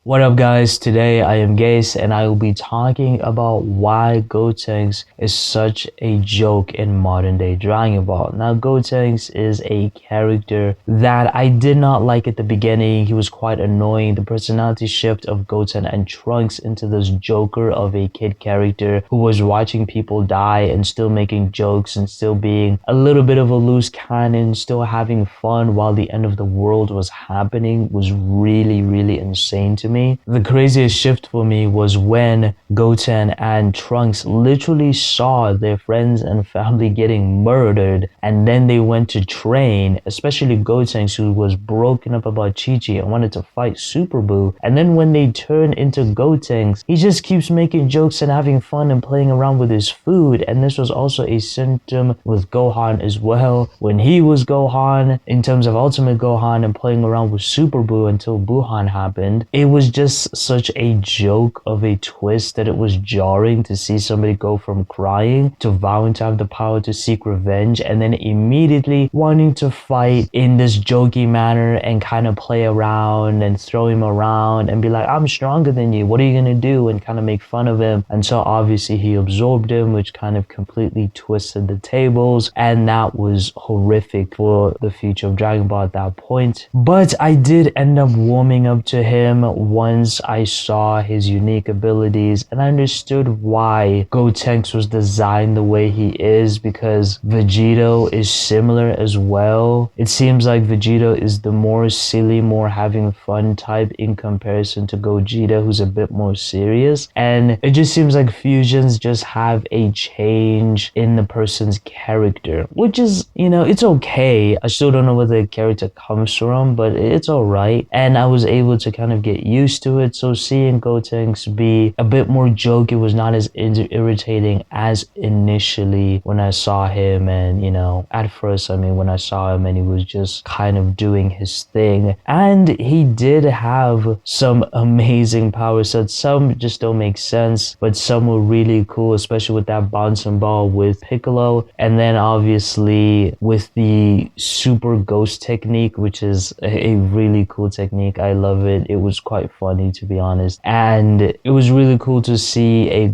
What up guys, today I am Gase and I will be talking about why Gotenks is such a joke in modern day Dragon Ball. Now Gotenks is a character that I did not like at the beginning. He was quite annoying. The personality shift of Goten and Trunks into this joker of a kid character who was watching people die and still making jokes and still being a little bit of a loose cannon, still having fun while the end of the world was happening was really insane to me. The craziest shift for me was when Goten and Trunks literally saw their friends and family getting murdered, and then they went to train, especially Gotenks, who was broken up about Chi-Chi and wanted to fight Super Buu. And then when they turn into Gotenks, he just keeps making jokes and having fun and playing around with his food. And this was also a symptom with Gohan as well. When he was Gohan, in terms of Ultimate Gohan and playing around with Super Buu until Buhan happened, it was just such a joke of a twist that it was jarring to see somebody go from crying to vowing to have the power to seek revenge and then immediately wanting to fight in this jokey manner and kind of play around and throw him around and be like, I'm stronger than you, what are you gonna do, and kind of make fun of him until obviously he absorbed him, which kind of completely twisted the tables, and that was horrific for the future of Dragon Ball at that point. But I did end up warming up to him once I saw his unique abilities and I understood why Gotenks was designed the way he is, because Vegito is similar as well. It seems like Vegito is the more silly, more having fun type in comparison to Gogeta, who's a bit more serious, and it just seems like fusions just have a change in the person's character, which is, you know, it's okay. I still don't know where the character comes from, but it's alright, and I was able to kind of get used to it. So seeing Gotenks be a bit more joke, it was not as irritating as initially when I saw him. And you know, at first, I mean, when I saw him and he was just kind of doing his thing, and he did have some amazing power sets. Some just don't make sense, but some were really cool, especially with that bouncing ball with Piccolo, and then obviously with the super ghost technique, which is a really cool technique. I love it. It was quite funny, to be honest, and it was really cool to see a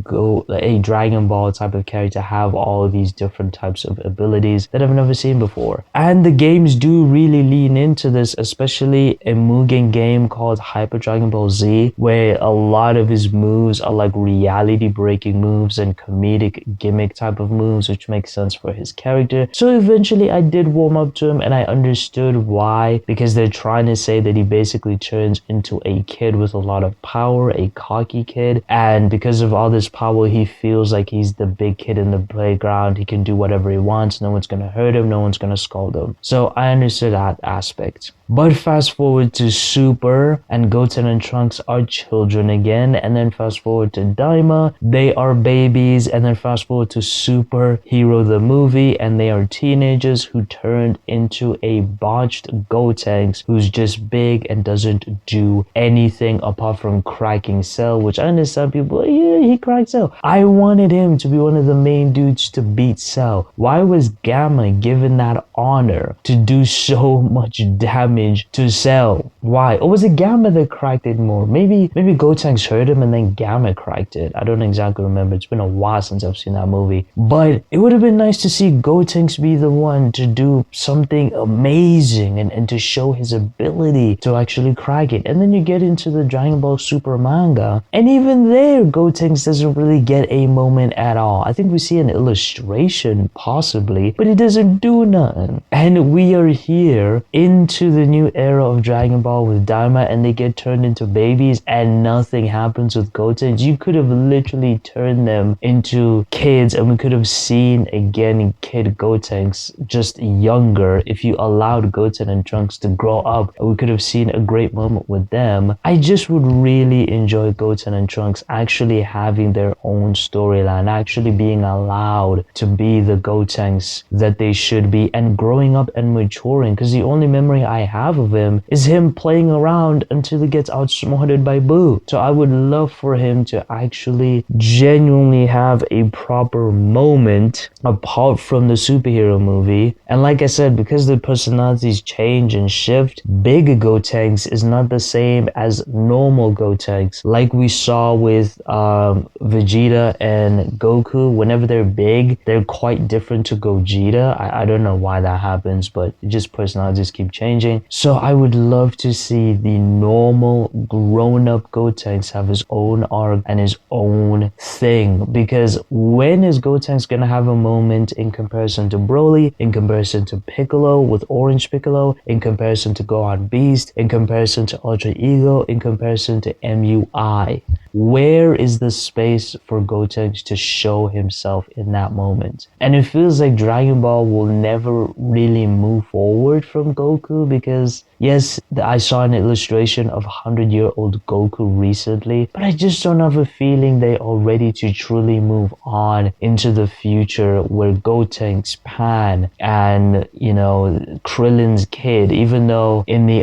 Dragon Ball type of character have all of these different types of abilities that I've never seen before. And the games do really lean into this, especially a Mugen game called Hyper Dragon Ball Z, where a lot of his moves are like reality breaking moves and comedic gimmick type of moves, which makes sense for his character. So eventually I did warm up to him and I understood why, because they're trying to say that he basically turns into a kid with a lot of power, a cocky kid, and because of all this power he feels like he's the big kid in the playground. He can do whatever he wants, no one's gonna hurt him, no one's gonna scold him. So I understood that aspect. But fast forward to Super, and Goten and Trunks are children again, and then fast forward to Daima, they are babies, and then fast forward to Super Hero the movie, and they are teenagers who turned into a botched Gotenks who's just big and doesn't do anything apart from cracking Cell, which I understand people, yeah, he cracked Cell. I wanted him to be one of the main dudes to beat Cell. Why was Gamma given that honor to do so much damage to Cell? Why? Or was it Gamma that cracked it more? Maybe Gotenks heard him and then Gamma cracked it. I don't exactly remember. It's been a while since I've seen that movie. But it would have been nice to see Gotenks be the one to do something amazing and to show his ability to actually crack it. And then you get into the Dragon Ball Super manga, and even there Gotenks doesn't really get a moment at all. I think we see an illustration possibly, but it doesn't do nothing. And we are here into the new era of Dragon Ball with Daima, and they get turned into babies and nothing happens with Gotenks. You could have literally turned them into kids and we could have seen again kid Gotenks just younger if you allowed Goten and Trunks to grow up, and we could have seen a great moment with them. I just would really enjoy Goten and Trunks actually having their own storyline, actually being allowed to be the Gotenks that they should be and growing up and maturing, because the only memory I have of him is him playing around until he gets outsmarted by Boo. So I would love for him to actually genuinely have a proper moment apart from the superhero movie. And like I said, because the personalities change and shift, big Gotenks is not the same as normal Gotenks, like we saw with Vegeta and Goku. Whenever they're big, they're quite different to Gogeta. I don't know why that happens, but just personalities keep changing. So I would love to see the normal grown-up Gotenks have his own arc and his own thing, because when is Gotenks gonna have a moment in comparison to Broly, in comparison to Piccolo with Orange Piccolo, in comparison to Gohan Beast, in comparison to Ultra Ego, in comparison to MUI? Where is the space for Gotenks to show himself in that moment? And it feels like Dragon Ball will never really move forward from Goku, because yes, I saw an illustration of 100-year-old Goku recently, but I just don't have a feeling they are ready to truly move on into the future where Gotenks, Pan, and, you know, Krillin's kid, even though in the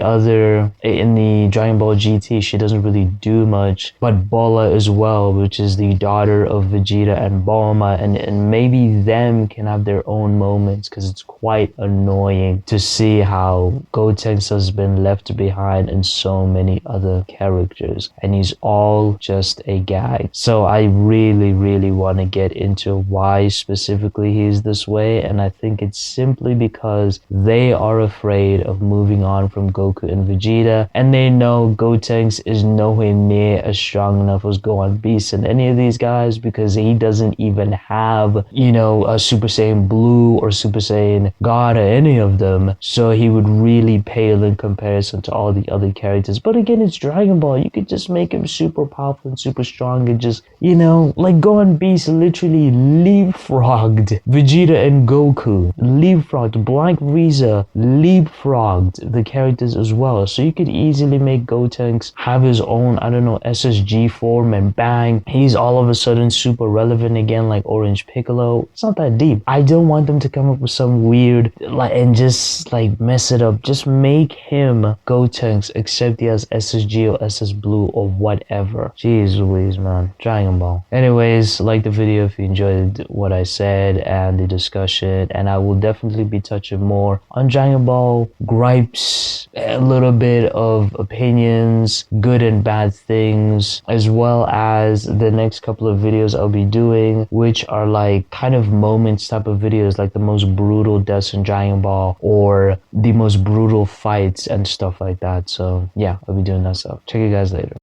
Dragon Ball GT, she doesn't really do much, but Bola as well, which is the daughter of Vegeta and Bulma, and maybe them can have their own moments, because it's quite annoying to see how Gotenks has been left behind in so many other characters, and he's all just a gag. So I really want to get into why specifically he's this way, and I think it's simply because they are afraid of moving on from Goku and Vegeta, and they know Gotenks is nowhere near as strong enough as Gohan Beast and any of these guys, because he doesn't even have, you know, a Super Saiyan Blue or Super Saiyan God or any of them, so he would really pale in comparison to all the other characters. But again, it's Dragon Ball. You could just make him super powerful and super strong and just, you know, like Gohan Beast literally leapfrogged Vegeta and Goku, leapfrogged Black Frieza, leapfrogged the characters as well. So you could easily make Gotenks have his own, I don't know, SSG form, and bang, he's all of a sudden super relevant again, like Orange Piccolo. It's not that deep. I don't want them to come up with some weird, like, and just like mess it up. Just make him Gotenks, except he has SSG or SS Blue or whatever. Jeez Louise, man. Dragon Ball. Anyways, like the video if you enjoyed what I said and the discussion, and I will definitely be touching more on Dragon Ball gripes, a little bit of opinions, good and bad things, as well as the next couple of videos I'll be doing, which are like kind of moments type of videos, like the most brutal deaths in Dragon Ball or the most brutal fights and stuff like that. So yeah, I'll be doing that stuff. Check you guys later.